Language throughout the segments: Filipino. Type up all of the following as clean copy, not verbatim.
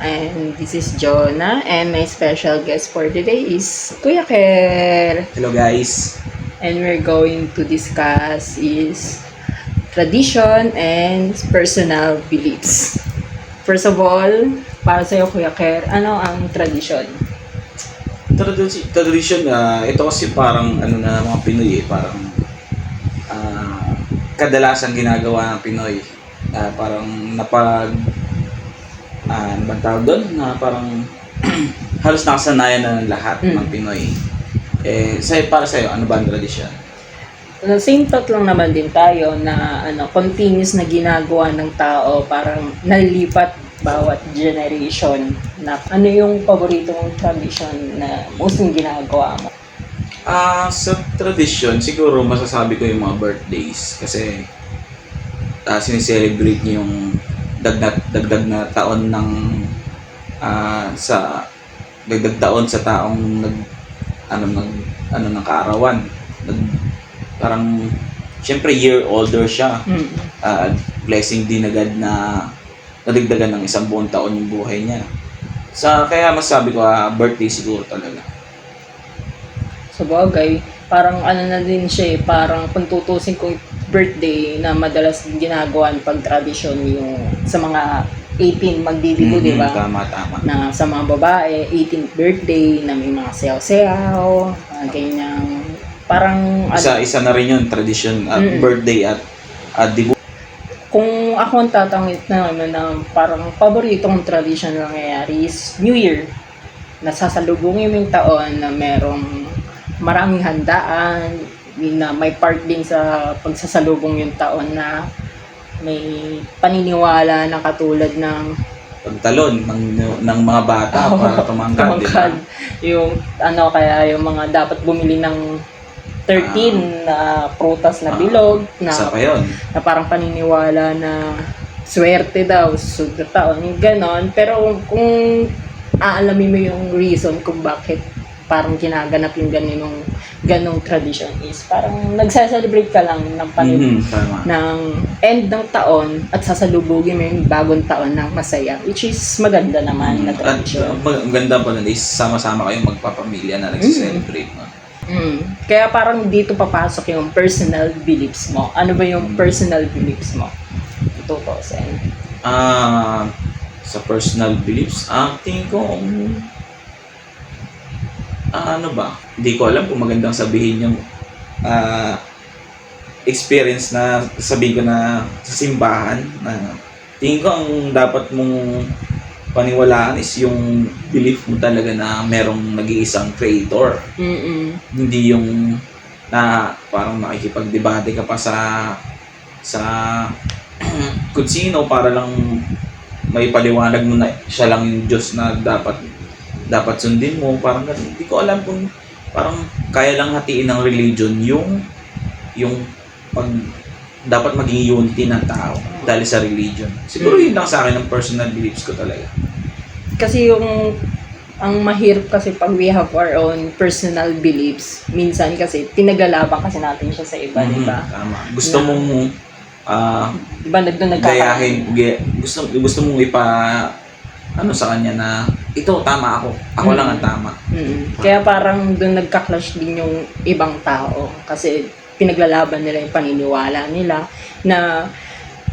And this is Jonah, and my special guest for today is Kuya Ker. Hello guys. And we're going to discuss is tradition and personal beliefs. First of all, para sa'yo Kuya Ker, ano ang tradition? Tradition, ito kasi parang na mga Pinoy parang kadalasan ginagawa ng Pinoy. Parang ano bang tawag doon? Na parang halos nakasanayan na ng lahat ng Pinoy. Para sa'yo, ano ba ang tradisyon? Same thought lang naman din tayo na continuous na ginagawa ng tao, parang nalilipat bawat generation. Na ano yung paborito mong tradition na mostly ginagawa mo? Sa tradisyon, siguro masasabi ko yung mga birthdays kasi sineselebrate niyo yung dagdag na taon ng sa dagdag taon sa taong ng kaarawan. Parang syempre year older siya. Blessing din agad na nadagdagan ng isang buong taon yung buhay niya. Kaya masasabi ko birthday siguro talaga. Sa bagay, parang na din siya parang kung tutusin kong birthday na madalas ginagawa pag tradisyon yung sa mga 18 magdidibo, di ba? Tama. Na sa mga babae, 18th birthday na may mga sayaw-sayaw, ganyang parang Isa na rin yun, tradisyon at birthday at dibo. Kung ako ang tatangit na parang paborito kong tradition na nangyayari is New Year. Nasasalubungin mo yung taon na merong maraming handaan, na may part din sa pagsasalubong yung taon na may paniniwala na katulad ng Pagtalon ng mga bata para tumangkad, di ba? Yung kaya yung mga dapat bumili ng 13 na prutas na bilog na, Isa pa yun. na parang paniniwala na swerte daw susunod na taon, yung ganon. Pero kung aalamin mo yung reason kung bakit parang ginaganap yung ganong tradition is parang nagsa-celebrate ka lang ng ng end ng taon at sasalubugin mo yung bagong taon ng masaya, which is maganda naman na tradition. At maganda pa nun is sama-sama kayong magpapamilya na nagsa-celebrate. Kaya parang dito papasok yung personal beliefs mo. Ano ba yung personal beliefs mo? Tutusin. Sa personal beliefs, tingin ko ano ba? Hindi ko alam kung magandang sabihin yung experience na sabihin ko na sa simbahan na tingin ko ang dapat mong paniwalaan is yung belief mo talaga na merong nag-iisang creator. Hindi yung na parang makikipagdebate ka pa sa kung sino para lang may paliwanag mo na siya lang yung Diyos na dapat sundin mo, parang hindi ko alam kung parang kaya lang hatiin ng religion yung pag dapat maging unity ng tao dahil sa religion. Siguro yun lang sa akin ang personal beliefs ko talaga. Kasi ang mahirap kasi pag we have our own personal beliefs, minsan kasi pinaglalabang kasi natin siya sa iba, di ba? Tama. Gusto mong diba gayahin, gusto mong sa kanya na ito tama ako lang ang tama. Kaya parang doon nagka-clash din yung ibang tao kasi pinaglalaban nila yung paniniwala nila na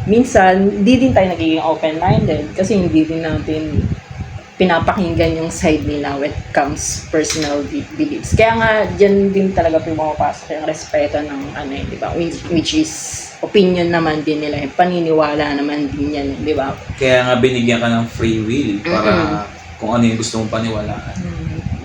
minsan di din tayo nagiging open-minded kasi hindi din natin pinapakinggan yung side nila when it comes personal beliefs. Kaya nga dyan din talaga pumapasok yung respeto ng di ba, which is opinion naman din nila, yung paniniwala naman din yan, di ba? Kaya nga binigyan ka ng free will para kung ano yung gusto mong paniwalaan.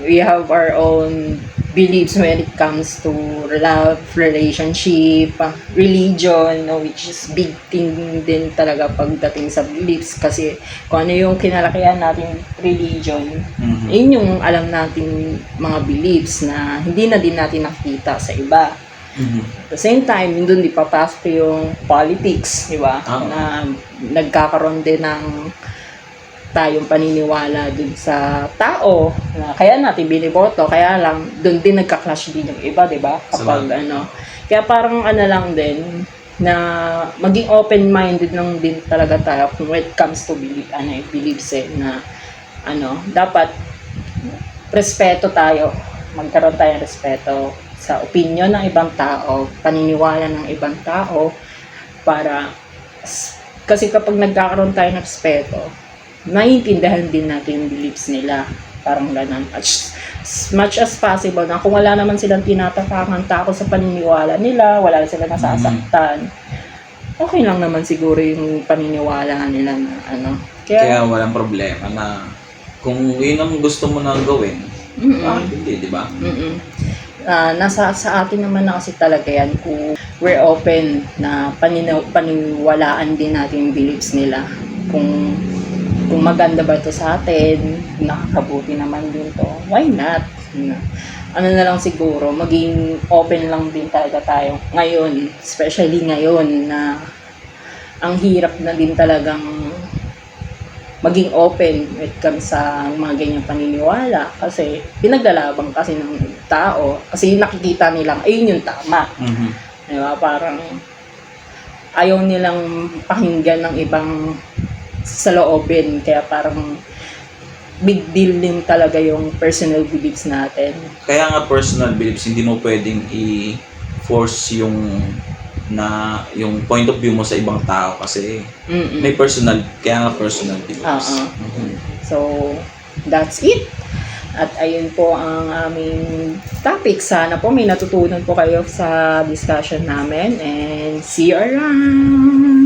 We have our own beliefs when it comes to love, relationship, religion, which is big thing din talaga pagdating sa beliefs kasi kung ano yung kinalakihan natin religion, yun yung alam natin mga beliefs na hindi na din natin nakikita sa iba. At the same time, doon di papasok yung politics, di ba? Na nagkakaroon din ng tayong paniniwala dun sa tao na kaya natin biniboto, kaya lang doon din nagka-clash din yung iba, di ba? Kapag kaya parang lang din na maging open-minded lang din talaga tayo when it comes to beliefs na dapat respeto tayo. Magkaroon tayo ng respeto sa opinion ng ibang tao, paniniwala ng ibang tao, para kasi kapag nagkakaroon tayo ng respeto, naiintindihan din natin yung beliefs nila. Parang ganun. As much as possible na kung wala naman silang tinatapakan takot sa paniniwala nila, wala silang nasasaktan, okay lang naman siguro yung paniniwala nila na Kaya walang problema na kung yun ang gusto mo na gawin, bakit hindi, di ba? Nasa sa atin naman na kasi talaga yan kung we're open na paniniwalaan din natin yung beliefs nila. Kung maganda ba ito sa atin, nakakabuti naman din to, why not? Ano na lang siguro, maging open lang din talaga tayo ngayon, especially ngayon na ang hirap na din talagang maging open when it comes sa mga ganyang paniniwala, kasi pinaglalaban kasi ng tao, kasi nakikita nilang ayun yung tama. Diba? Parang ayaw nilang pakinggan ng ibang saloobin, kaya parang big deal din talaga yung personal beliefs natin. Kaya nga personal beliefs, hindi mo pwedeng i-force yung point of view mo sa ibang tao kasi may personal, kaya nga personal beliefs. So, that's it. At ayun po ang aming topic. Sana po may natutunan po kayo sa discussion namin, and see you around!